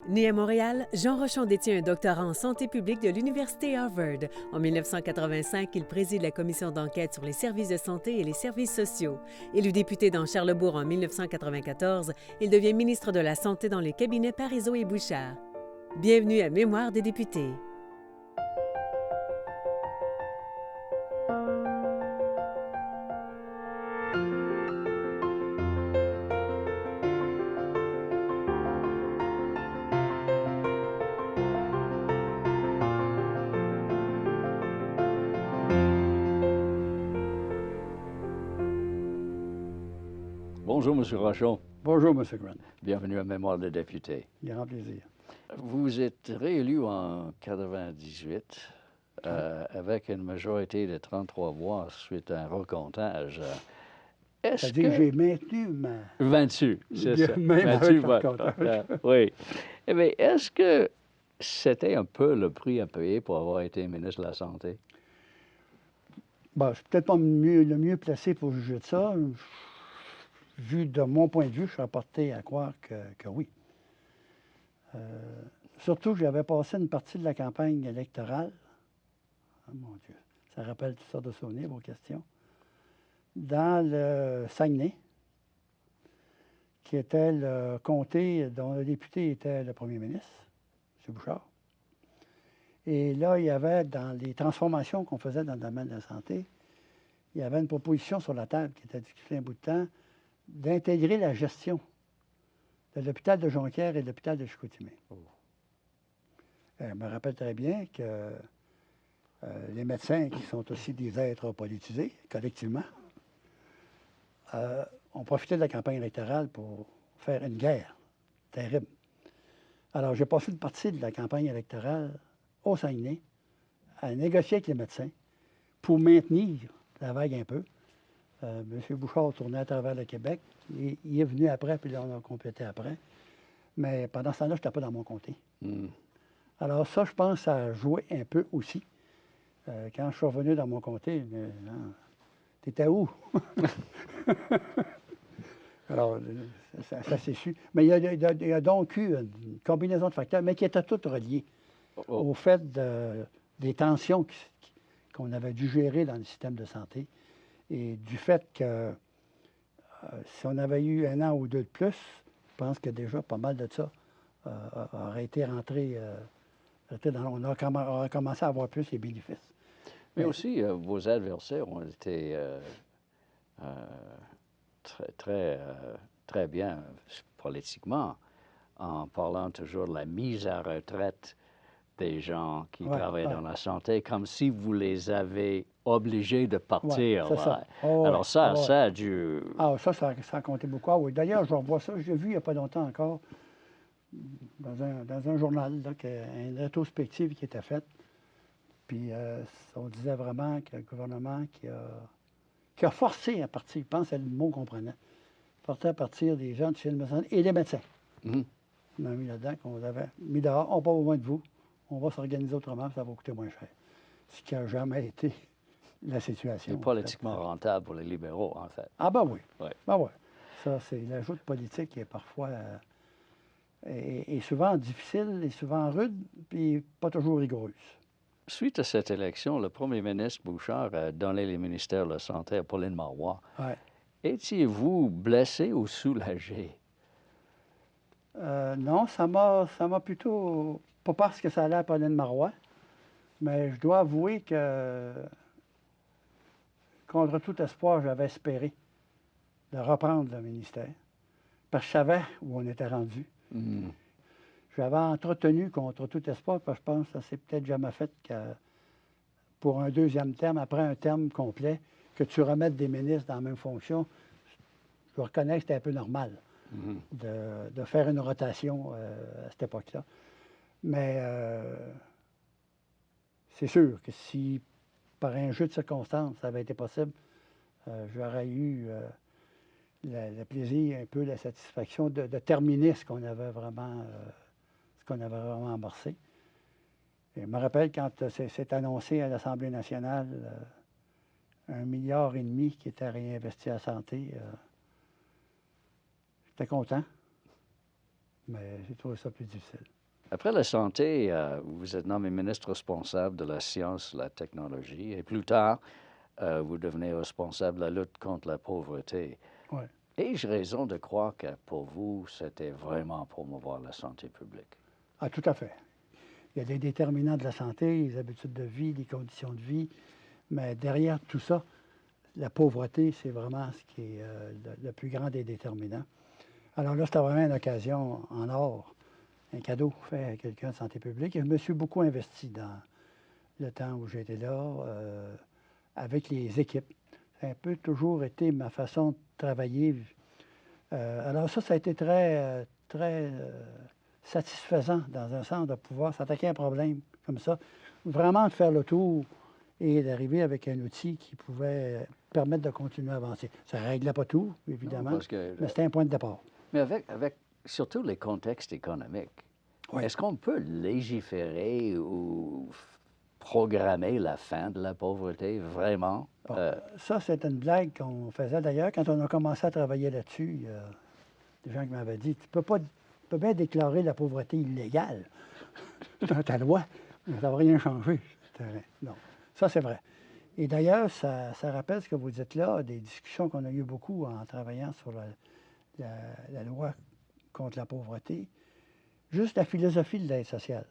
Né à Montréal, Jean Rochon détient un doctorat en santé publique de l'Université Harvard. En 1985, il préside la commission d'enquête sur les services de santé et les services sociaux. Élu député dans Charlesbourg en 1994, il devient ministre de la Santé dans les cabinets Parizeau et Bouchard. Bienvenue à Mémoire des députés. Bonjour, M. Rochon. Bonjour, M. Grant. Bienvenue à Mémoire des députés. Grand plaisir. Vous êtes réélu en 1998 avec une majorité de 33 voix suite à un recomptage. C'est-à-dire que j'ai maintenu ma... 28, c'est ça. Même 28 avec le votes. recomptage. Oui. Eh bien, est-ce que c'était un peu le prix à payer pour avoir été ministre de la Santé? Bon, je suis peut-être pas le mieux placé pour juger de ça. Vu de mon point de vue, je suis porté à croire que oui. Surtout que j'avais passé une partie de la campagne électorale. Oh, mon Dieu, ça rappelle toutes sortes de souvenirs, vos questions. Dans le Saguenay, qui était le comté dont le député était le premier ministre, M. Bouchard. Et là, il y avait, dans les transformations qu'on faisait dans le domaine de la santé, il y avait une proposition sur la table qui était discutée un bout de temps, d'intégrer la gestion de l'hôpital de Jonquière et de l'hôpital de Chicoutimi. Oh. Je me rappelle très bien que les médecins, qui sont aussi des êtres politisés, collectivement, ont profité de la campagne électorale pour faire une guerre terrible. Alors, j'ai passé une partie de la campagne électorale au Saguenay à négocier avec les médecins pour maintenir la vague un peu. M. Bouchard tournait à travers le Québec. Il est venu après, puis là, on a complété après. Mais pendant ce temps-là, je n'étais pas dans mon comté. Alors ça, je pense, ça a joué un peu aussi. Quand je suis revenu dans mon comté, t'étais où? Alors, ça s'est su. Mais il y a donc eu une combinaison de facteurs, mais qui étaient tous reliés au fait des tensions qu'on avait dû gérer dans le système de santé et du fait que si on avait eu un an ou deux de plus, je pense que déjà pas mal de ça aurait été rentré on aurait commencé à avoir plus les bénéfices. Mais aussi, vos adversaires ont été très bien politiquement, en parlant toujours de la mise à retraite des gens qui travaillent dans la santé, comme si vous les avez obligés de partir. C'est ça. Alors ça a dû... Ah, ça a compté beaucoup. Ah, oui. D'ailleurs, je revois ça, j'ai vu il n'y a pas longtemps encore, dans un journal, là, une rétrospective qui était faite. Puis on disait vraiment que le gouvernement qui a forcé à partir, je pense que c'est le mot qu'on prenait, forcé à partir des gens de chez le médecin et des médecins. On a mis là-dedans qu'on avait mis dehors, on n'a pas besoin de vous, on va s'organiser autrement, ça va coûter moins cher. Ce qui n'a jamais été la situation. C'est politiquement rentable pour les libéraux, en fait. Ah ben oui. Ouais. Ben oui. Ça, c'est l'ajout de politique qui est parfois est souvent difficile et souvent rude, puis pas toujours rigoureuse. Suite à cette élection, le premier ministre Bouchard a donné les ministères de la Santé à Pauline Marois. Ouais. Étiez-vous blessé ou soulagé? Non, ça m'a plutôt... Pas parce que ça allait à Pauline Marois, mais je dois avouer que, contre tout espoir, j'avais espéré de reprendre le ministère, parce que je savais où on était rendu. J'avais entretenu contre tout espoir, parce que je pense que ça s'est peut-être jamais fait que pour un deuxième terme, après un terme complet, que tu remettes des ministres dans la même fonction. Je reconnais que c'était un peu normal de faire une rotation à cette époque-là. Mais c'est sûr que si, par un jeu de circonstances, ça avait été possible, j'aurais eu le plaisir, un peu la satisfaction de terminer ce qu'on avait vraiment amorcé. Et je me rappelle quand c'est annoncé à l'Assemblée nationale 1,5 milliard qui était réinvesti à la santé, j'étais content. mais j'ai trouvé ça plus difficile. Après la santé, vous êtes nommé ministre responsable de la science, la technologie, et plus tard, vous devenez responsable de la lutte contre la pauvreté. Ouais. Ai-je raison de croire que pour vous, c'était vraiment promouvoir la santé publique? Ah, tout à fait. Il y a des déterminants de la santé, les habitudes de vie, les conditions de vie, mais derrière tout ça, la pauvreté, c'est vraiment ce qui est le plus grand des déterminants. Alors là, c'était vraiment une occasion en or, un cadeau fait à quelqu'un de santé publique. Et je me suis beaucoup investi dans le temps où j'étais là, avec les équipes. Ça a un peu toujours été ma façon de travailler. Alors ça a été très satisfaisant dans un sens de pouvoir s'attaquer à un problème comme ça, vraiment de faire le tour et d'arriver avec un outil qui pouvait permettre de continuer à avancer. Ça ne réglait pas tout, évidemment, Non, parce que, mais c'était un point de départ. mais avec surtout les contextes économiques, Oui. est-ce qu'on peut légiférer ou programmer la fin de la pauvreté, vraiment? Bon, ça, c'est une blague qu'on faisait d'ailleurs. Quand on a commencé à travailler là-dessus, il y a des gens qui m'avaient dit, tu peux bien déclarer la pauvreté illégale dans ta loi, mais ça ne va rien changer. Non, ça c'est vrai. Et d'ailleurs, ça rappelle ce que vous dites là, des discussions qu'on a eues beaucoup en travaillant sur la loi contre la pauvreté. Juste la philosophie de l'aide sociale.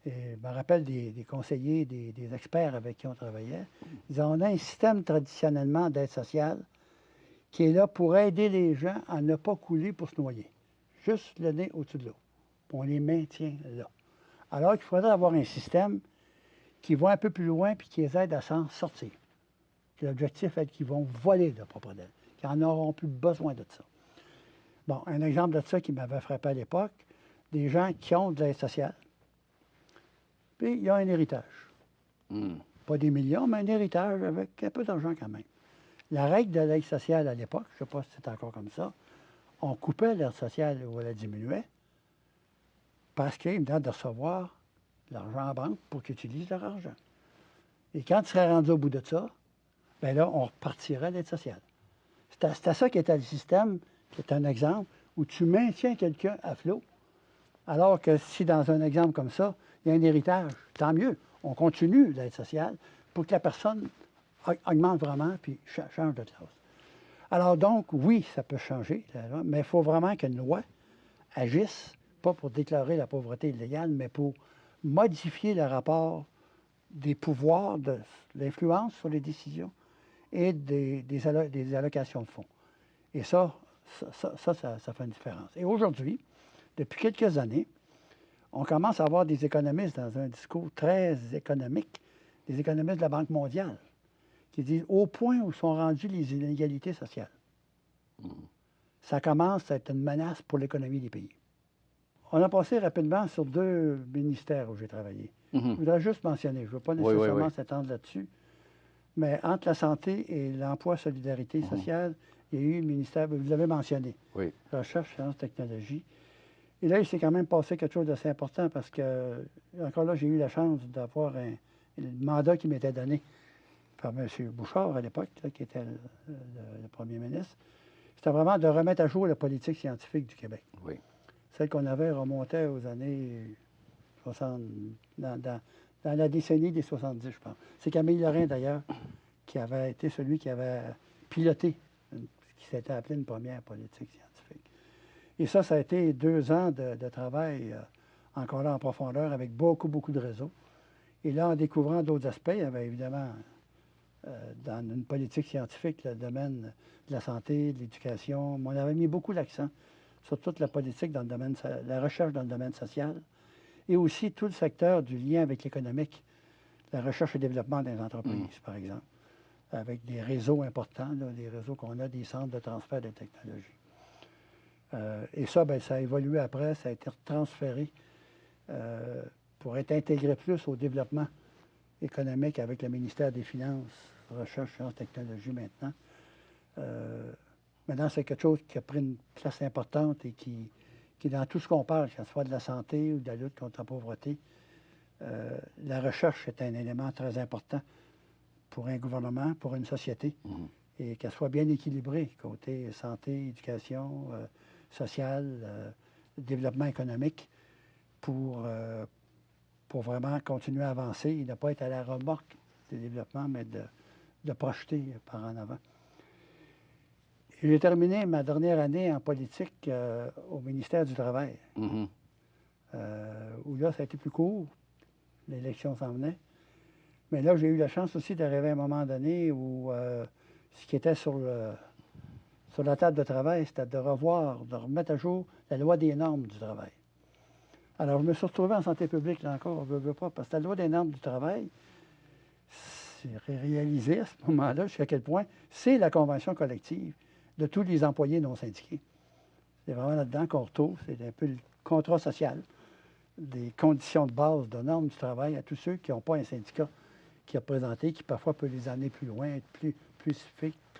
Et je me rappelle des conseillers, des experts avec qui on travaillait. Ils disaient, on a un système traditionnellement d'aide sociale qui est là pour aider les gens à ne pas couler pour se noyer. Juste le nez au-dessus de l'eau. On les maintient là. Alors qu'il faudrait avoir un système qui va un peu plus loin puis qui les aide à s'en sortir. L'objectif est qu'ils vont voler de propre d'elle, qu'ils n'en auront plus besoin de ça. Bon, un exemple de ça qui m'avait frappé à l'époque, des gens qui ont de l'aide sociale, puis il y a un héritage. Pas des millions, mais un héritage avec un peu d'argent quand même. La règle de l'aide sociale à l'époque, je ne sais pas si c'est encore comme ça, on coupait l'aide sociale ou on la diminuait parce qu'ils venaient de recevoir l'argent en banque pour qu'ils utilisent leur argent. Et quand ils seraient rendus au bout de ça, bien là, on repartirait l'aide sociale. C'était ça qui était le système, qui est un exemple, où tu maintiens quelqu'un à flot, alors que si dans un exemple comme ça, il y a un héritage, tant mieux. On continue l'aide sociale pour que la personne augmente vraiment puis change de classe. Alors donc, oui, ça peut changer, mais il faut vraiment qu'une loi agisse, pas pour déclarer la pauvreté illégale, mais pour modifier le rapport des pouvoirs, de l'influence sur les décisions et des allocations de fonds. Et ça fait une différence. Et aujourd'hui, depuis quelques années, on commence à avoir des économistes dans un discours très économique, des économistes de la Banque mondiale, qui disent au point où sont rendues les inégalités sociales. Ça commence à être une menace pour l'économie des pays. On a passé rapidement sur 2 ministères où j'ai travaillé. Je voudrais juste mentionner, je ne veux pas nécessairement s'étendre là-dessus, mais entre la santé et l'emploi, solidarité sociale, il y a eu le ministère, vous l'avez mentionné, Recherche, sciences, technologie. Et là, il s'est quand même passé quelque chose d'assez important parce que, encore là, j'ai eu la chance d'avoir un mandat qui m'était donné par M. Bouchard à l'époque, qui était le premier ministre. C'était vraiment de remettre à jour la politique scientifique du Québec. Oui. Celle qu'on avait remontait aux années 60, dans la décennie des 70, je pense. C'est Camille Lorrain, d'ailleurs, qui avait été celui qui avait piloté ce qui s'était appelé une première politique scientifique. Et ça a été 2 ans de travail, encore là en profondeur, avec beaucoup, beaucoup de réseaux. Et là, en découvrant d'autres aspects, il y avait évidemment, dans une politique scientifique, le domaine de la santé, de l'éducation. On avait mis beaucoup l'accent sur toute la politique dans le domaine, la recherche dans le domaine social, et aussi tout le secteur du lien avec l'économique, la recherche et développement des entreprises, par exemple, avec des réseaux importants, là, des réseaux qu'on a, des centres de transfert de technologies. Et ça, bien, ça a évolué après, ça a été transféré pour être intégré plus au développement économique avec le ministère des Finances, Recherche, Sciences, Technologies maintenant. Maintenant, c'est quelque chose qui a pris une place importante et qui dans tout ce qu'on parle, que ce soit de la santé ou de la lutte contre la pauvreté, la recherche est un élément très important pour un gouvernement, pour une société, et qu'elle soit bien équilibrée, côté santé, éducation, sociale, développement économique pour vraiment continuer à avancer et ne pas être à la remorque des développements, mais de projeter par en avant. J'ai terminé ma dernière année en politique au ministère du Travail, Mhm. où là, ça a été plus court. L'élection s'en venait. Mais là, j'ai eu la chance aussi d'arriver à un moment donné où ce qui était sur la table de travail, c'était de remettre à jour la loi des normes du travail. Alors, je me suis retrouvé en santé publique, là encore, je ne veux pas, parce que la loi des normes du travail, c'est réalisé à ce moment-là, jusqu'à quel point c'est la convention collective de tous les employés non syndiqués. C'est vraiment là-dedans qu'on retrouve, c'est un peu le contrat social, des conditions de base, de normes du travail à tous ceux qui n'ont pas un syndicat qui a présenté, qui parfois peut les amener plus loin, être plus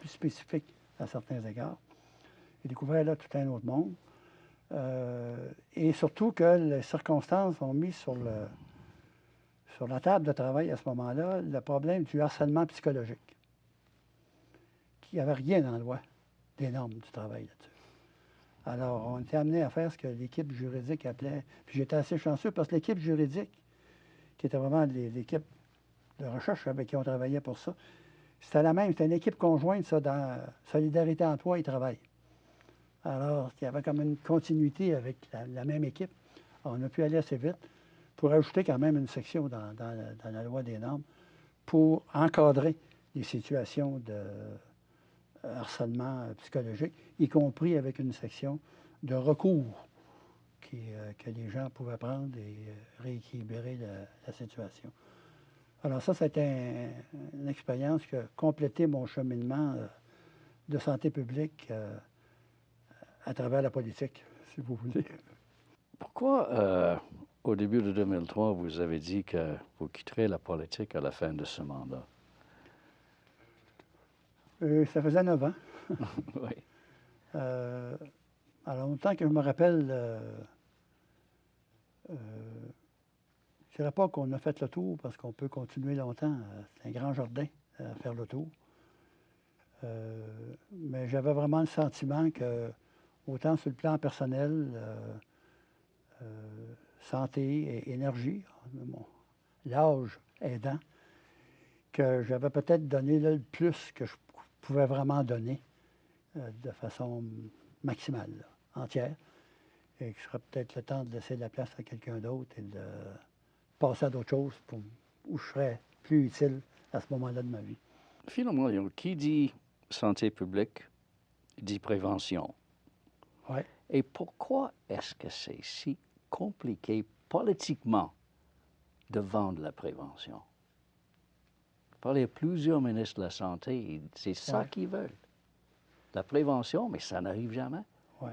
spécifique à certains égards. J'ai découvert là tout un autre monde. Et surtout que les circonstances ont mis sur la table de travail à ce moment-là le problème du harcèlement psychologique, qui n'y avait rien dans la loi des normes du travail là-dessus. Alors, on était amené à faire ce que l'équipe juridique appelait, puis j'étais assez chanceux parce que l'équipe juridique, qui était vraiment l'équipe de recherche avec qui on travaillait pour ça, c'était la même, c'était une équipe conjointe, ça, dans Solidarité Emploi et Travail. Alors, il y avait comme une continuité avec la même équipe. Alors, on a pu aller assez vite pour ajouter quand même une section dans la loi des normes pour encadrer les situations de harcèlement psychologique, y compris avec une section de recours que les gens pouvaient prendre et rééquilibrer la situation. Alors ça a été une expérience qui a complété mon cheminement de santé publique à travers la politique, si vous voulez. Pourquoi, au début de 2003, vous avez dit que vous quitterez la politique à la fin de ce mandat? Ça faisait 9 ans. Oui. Alors, autant que je me rappelle, je ne dirais pas qu'on a fait le tour parce qu'on peut continuer longtemps. C'est un grand jardin à faire le tour. Mais j'avais vraiment le sentiment que, autant sur le plan personnel, santé et énergie, l'âge aidant, que j'avais peut-être donné là, le plus que je pouvais vraiment donner de façon maximale, là, entière, et que ce serait peut-être le temps de laisser la place à quelqu'un d'autre et de passer à d'autres choses où je serais plus utile à ce moment-là de ma vie. Finalement, qui dit santé publique dit prévention. Ouais. Et pourquoi est-ce que c'est si compliqué politiquement de vendre la prévention? J'ai parlé à plusieurs ministres de la Santé, et c'est ça qu'ils veulent. La prévention, mais ça n'arrive jamais. Oui.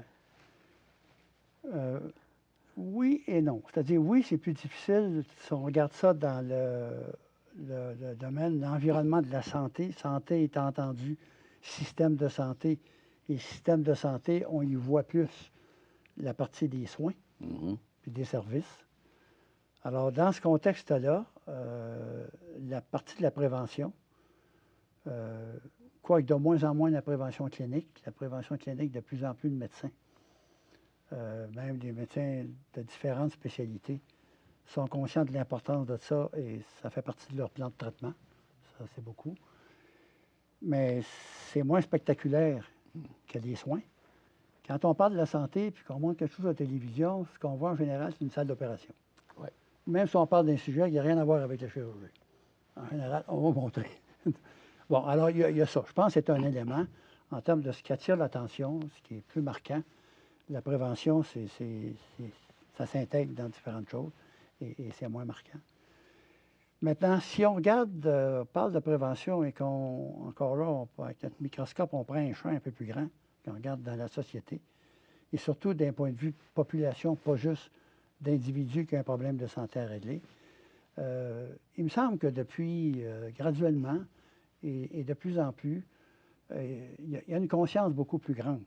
Oui et non. C'est-à-dire, oui, c'est plus difficile si on regarde ça dans le domaine, l'environnement de la santé. Santé étant entendu, système de santé. Et système de santé, on y voit plus la partie des soins puis des services. Alors, dans ce contexte-là, la partie de la prévention, quoique de moins en moins la prévention clinique de plus en plus de médecins, même des médecins de différentes spécialités, sont conscients de l'importance de ça et ça fait partie de leur plan de traitement. Ça, c'est beaucoup. Mais c'est moins spectaculaire que les soins. Quand on parle de la santé puis qu'on montre quelque chose à la télévision, ce qu'on voit en général, c'est une salle d'opération. Ouais. Même si on parle d'un sujet qui n'a rien à voir avec la chirurgie. En général, on va montrer. Bon, alors, il y a ça. Je pense que c'est un élément en termes de ce qui attire l'attention, ce qui est plus marquant. La prévention, ça s'intègre dans différentes choses et c'est moins marquant. Maintenant, si on regarde, parle de prévention et encore là, avec notre microscope, on prend un champ un peu plus grand, qu'on regarde dans la société, et surtout d'un point de vue population, pas juste d'individus qui ont un problème de santé à régler. Il me semble que depuis, graduellement, et de plus en plus, il y a une conscience beaucoup plus grande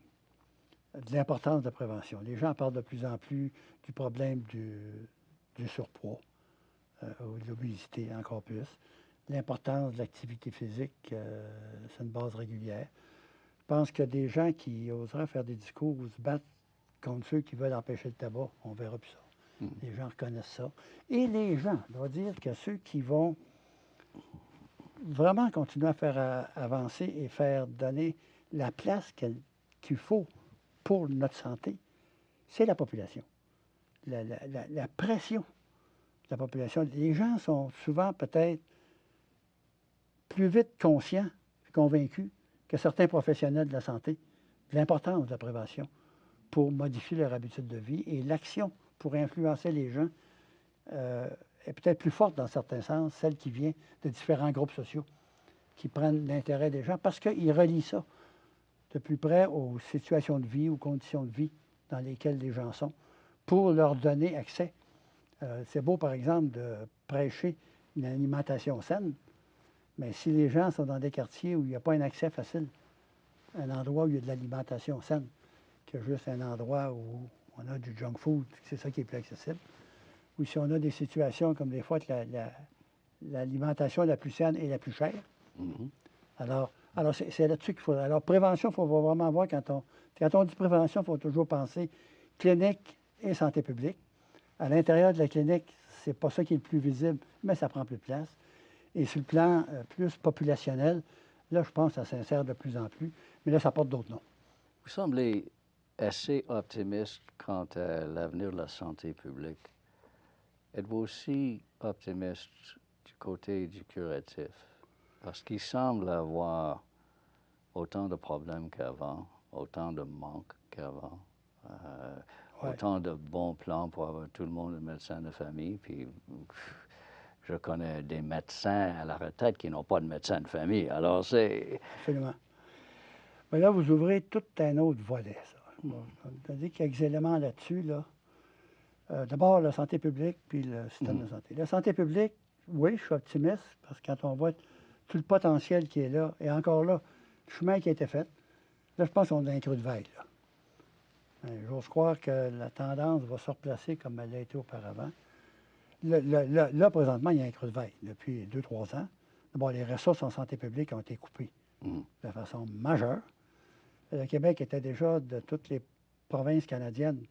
de l'importance de la prévention. Les gens parlent de plus en plus du problème du surpoids, ou de l'obésité encore plus. L'importance de l'activité physique sur une base régulière. Je pense qu'il y a des gens qui oseraient faire des discours ou se battre contre ceux qui veulent empêcher le tabac, on ne verra plus ça. Les gens reconnaissent ça. Et les gens, je dois dire que ceux qui vont vraiment continuer à faire avancer et faire donner la place qu'il faut pour notre santé, c'est la population. La pression de la population. Les gens sont souvent peut-être plus vite conscients, convaincus que certains professionnels de la santé de l'importance de la prévention pour modifier leur habitude de vie et l'action pour influencer les gens est peut-être plus forte dans certains sens, celle qui vient de différents groupes sociaux qui prennent l'intérêt des gens parce qu'ils relient ça de plus près aux situations de vie, aux conditions de vie dans lesquelles les gens sont, pour leur donner accès. C'est beau, par exemple, de prêcher une alimentation saine, mais si les gens sont dans des quartiers où il n'y a pas un accès facile, un endroit où il y a de l'alimentation saine, que juste un endroit où on a du junk food, c'est ça qui est plus accessible, ou si on a des situations comme des fois que l'alimentation la plus saine est la plus chère. Alors c'est là-dessus qu'il faut... Alors, prévention, il faut vraiment voir, quand on dit prévention, il faut toujours penser clinique et santé publique. À l'intérieur de la clinique, c'est pas ça qui est le plus visible, mais ça prend plus de place. Et sur le plan plus populationnel, là, je pense que ça s'insère de plus en plus, mais là, ça porte d'autres noms. Vous semblez assez optimiste quant à l'avenir de la santé publique. Êtes-vous aussi optimiste du côté du curatif? Parce qu'il semble avoir autant de problèmes qu'avant, autant de manques qu'avant, autant de bons plans pour avoir tout le monde un médecin de famille. Puis je connais des médecins à la retraite qui n'ont pas de médecin de famille. Alors c'est... Absolument. Mais là, vous ouvrez tout un autre volet, ça. Bon, on a dit qu'il y a quelques éléments là-dessus, là. D'abord, la santé publique, puis le système de santé. La santé publique, oui, je suis optimiste, parce que quand on voit tout le potentiel qui est là, et encore là, le chemin qui a été fait, là, je pense qu'on a un creux de vague, là. J'ose croire que la tendance va se replacer comme elle a été auparavant. Là, présentement, il y a un creux de vague depuis 2-3 ans. D'abord, les ressources en santé publique ont été coupées de façon majeure. Le Québec était déjà, de toutes les provinces canadiennes,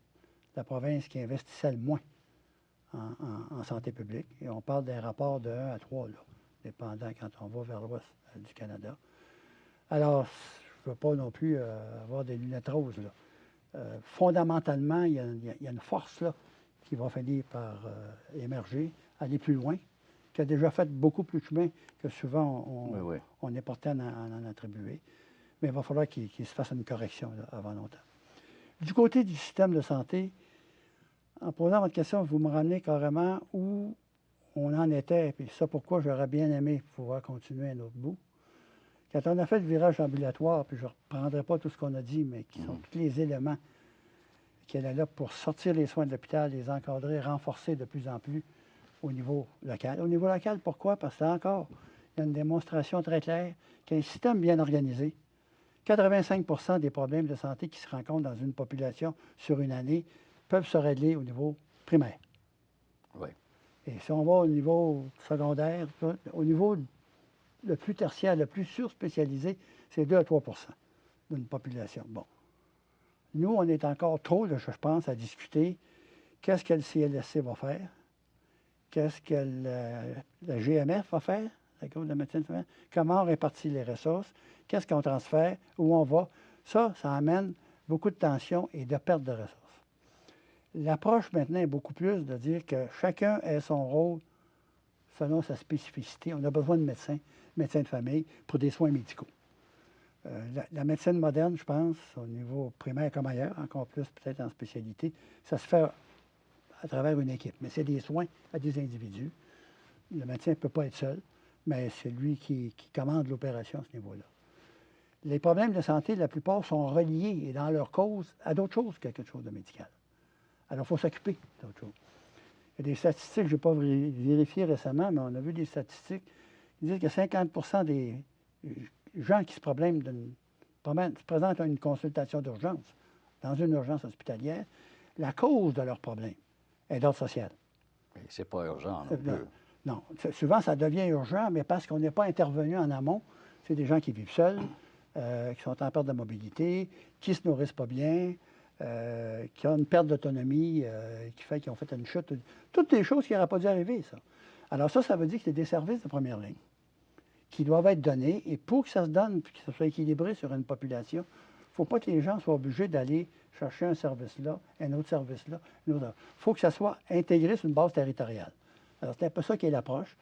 la province qui investissait le moins en santé publique. Et on parle d'un rapport de 1 à 3, là, dépendant quand on va vers l'ouest du Canada. Alors, je ne veux pas non plus avoir des lunettes roses, là. Fondamentalement, il y a une force là, qui va finir par émerger, aller plus loin, qui a déjà fait beaucoup plus de chemin que souvent on est porté à en attribuer. Mais il va falloir qu'il se fasse une correction là, avant longtemps. Du côté du système de santé, en posant votre question, vous me ramenez carrément où on en était, puis ça pourquoi j'aurais bien aimé pouvoir continuer un autre bout. Quand on a fait le virage ambulatoire, puis je ne reprendrai pas tout ce qu'on a dit, mais qui sont tous les éléments qui étaient là pour sortir les soins de l'hôpital, les encadrer, renforcer de plus en plus au niveau local. Au niveau local, pourquoi? Parce que là encore, il y a une démonstration très claire qu'un système bien organisé, 85 des problèmes de santé qui se rencontrent dans une population sur une année peuvent se régler au niveau primaire. Oui. Et si on va au niveau secondaire, au niveau le plus tertiaire, le plus surspécialisé, c'est 2 à 3 d'une population. Bon. Nous, on est encore trop, là, je pense, à discuter qu'est-ce que le CLSC va faire, qu'est-ce que la GMF va faire, la Cour de la médecine famille, comment on répartit les ressources, qu'est-ce qu'on transfère, où on va. Ça amène beaucoup de tensions et de perte de ressources. L'approche maintenant est beaucoup plus de dire que chacun ait son rôle selon sa spécificité. On a besoin de médecins de famille pour des soins médicaux. La médecine moderne, je pense, au niveau primaire comme ailleurs, encore plus peut-être en spécialité, ça se fait à travers une équipe. Mais c'est des soins à des individus. Le médecin ne peut pas être seul, mais c'est lui qui commande l'opération à ce niveau-là. Les problèmes de santé, la plupart sont reliés et dans leur cause à d'autres choses que quelque chose de médical. Alors, il faut s'occuper d'autres choses. Il y a des statistiques, je n'ai pas vérifié récemment, mais on a vu des statistiques qui disent que 50 des gens qui se présentent à une consultation d'urgence, dans une urgence hospitalière, la cause de leur problème est d'ordre social. Mais ce n'est pas urgent non plus. Non. Souvent, ça devient urgent, mais parce qu'on n'est pas intervenu en amont. C'est des gens qui vivent seuls, qui sont en perte de mobilité, qui ne se nourrissent pas bien, qui ont une perte d'autonomie, qui fait qu'ils ont fait une chute. Toutes les choses qui n'auraient pas dû arriver, ça. Alors ça veut dire que c'est des services de première ligne qui doivent être donnés. Et pour que ça se donne, et que ça soit équilibré sur une population, il ne faut pas que les gens soient obligés d'aller chercher un service là, un autre service là, un autre. Il faut que ça soit intégré sur une base territoriale. Alors, c'est un peu ça qui est l'approche.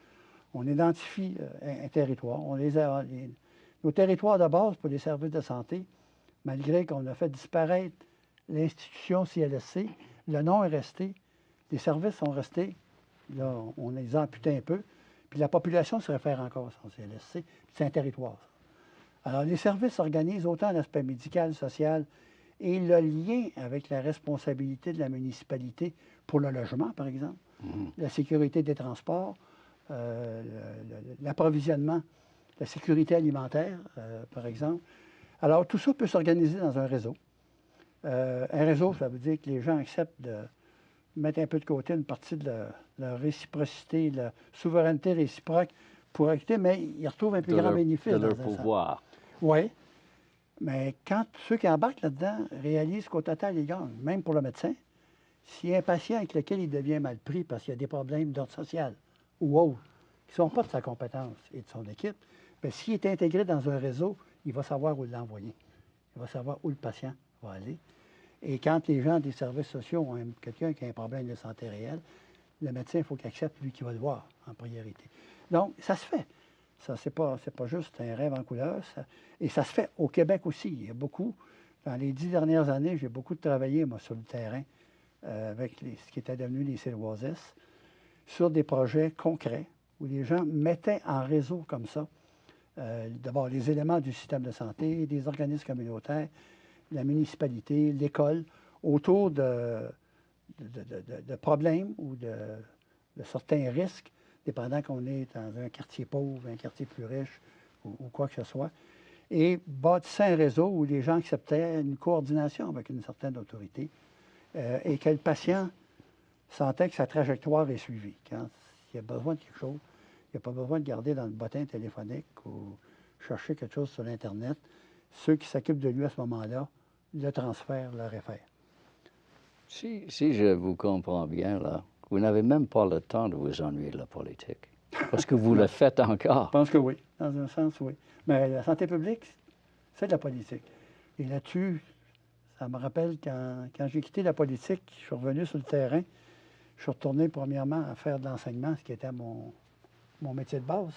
On identifie un territoire. Nos territoires de base pour les services de santé, malgré qu'on a fait disparaître l'institution CLSC, le nom est resté, les services sont restés. Là, on les a amputés un peu. Puis la population se réfère encore à son CLSC. C'est un territoire, ça. Alors, les services s'organisent autant l'aspect médical, social et le lien avec la responsabilité de la municipalité pour le logement, par exemple, la sécurité des transports, l'approvisionnement, la sécurité alimentaire, par exemple. Alors, tout ça peut s'organiser dans un réseau. Un réseau, ça veut dire que les gens acceptent de mettre un peu de côté une partie de leur réciprocité, de la souveraineté réciproque pour acquitter, mais ils retrouvent un plus grand bénéfice. De dans leur un pouvoir. Oui, mais quand ceux qui embarquent là-dedans réalisent qu'au total, ils gagnent, même pour le médecin, s'il y a un patient avec lequel il devient mal pris parce qu'il y a des problèmes d'ordre social ou autres, qui ne sont pas de sa compétence et de son équipe, bien, s'il est intégré dans un réseau, il va savoir où l'envoyer. Il va savoir où le patient va aller. Et quand les gens des services sociaux ont quelqu'un qui a un problème de santé réel, le médecin, il faut qu'il accepte, lui, qui va le voir en priorité. Donc, ça se fait. Ça, c'est pas juste un rêve en couleur. Et ça se fait au Québec aussi. Il y a beaucoup. Dans les 10 dernières années, j'ai beaucoup travaillé, moi, sur le terrain, avec ce qui était devenu les CLOASS, sur des projets concrets où les gens mettaient en réseau comme ça, d'abord les éléments du système de santé, des organismes communautaires, la municipalité, l'école, autour de problèmes ou de certains risques, dépendant qu'on est dans un quartier pauvre, un quartier plus riche ou quoi que ce soit, et bâtissait un réseau où les gens acceptaient une coordination avec une certaine autorité et que le patient sentait que sa trajectoire est suivie. Quand il a besoin de quelque chose, il n'a pas besoin de garder dans le bottin téléphonique ou chercher quelque chose sur l'Internet. Ceux qui s'occupent de lui à ce moment-là le transfèrent, le réfèrent. Si je vous comprends bien, là, vous n'avez même pas le temps de vous ennuyer de la politique. Parce que vous le faites encore. Je pense que oui. Dans un sens, oui. Mais la santé publique, c'est de la politique. Et là-dessus, ça me rappelle quand j'ai quitté la politique, je suis revenu sur le terrain. Je suis retourné premièrement à faire de l'enseignement, ce qui était mon métier de base.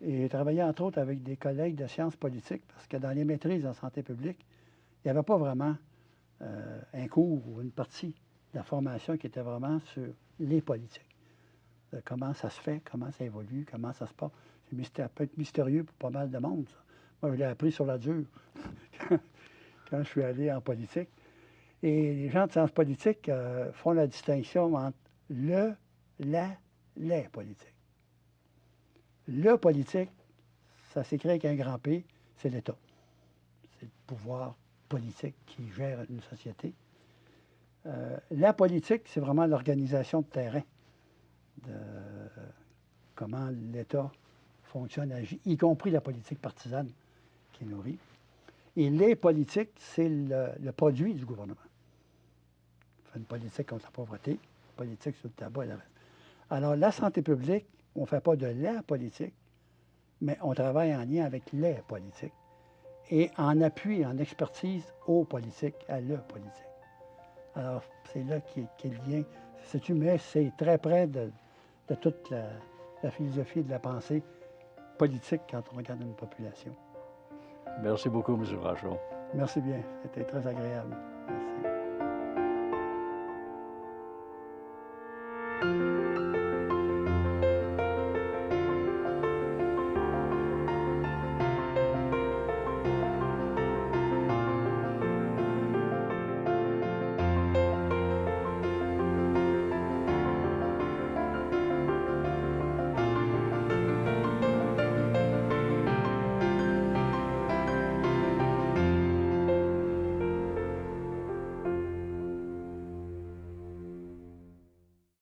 Et j'ai travaillé entre autres avec des collègues de sciences politiques, parce que dans les maîtrises en santé publique, il n'y avait pas vraiment un cours ou une partie de la formation qui était vraiment sur les politiques. Comment ça se fait, comment ça évolue, comment ça se passe. Ça peut être mystérieux pour pas mal de monde, ça. Moi, je l'ai appris sur la dure quand je suis allé en politique. Et les gens de sciences politiques font la distinction entre les politiques. Le politique, ça s'écrit avec un grand P, c'est l'État. C'est le pouvoir politique qui gère une société. La politique, c'est vraiment l'organisation de terrain, de comment l'État fonctionne, agit, y compris la politique partisane qui nourrit. Et les politiques, c'est le produit du gouvernement. On fait une politique contre la pauvreté, une politique sur le tabac et le reste. Alors, la santé publique, on ne fait pas de la politique, mais on travaille en lien avec les politiques et en appui, en expertise aux politiques, à la politique. Alors, c'est là qu'est le lien. Mais c'est très près de toute la philosophie de la pensée politique quand on regarde une population. Merci beaucoup, M. Rachon. Merci bien. C'était très agréable. Merci.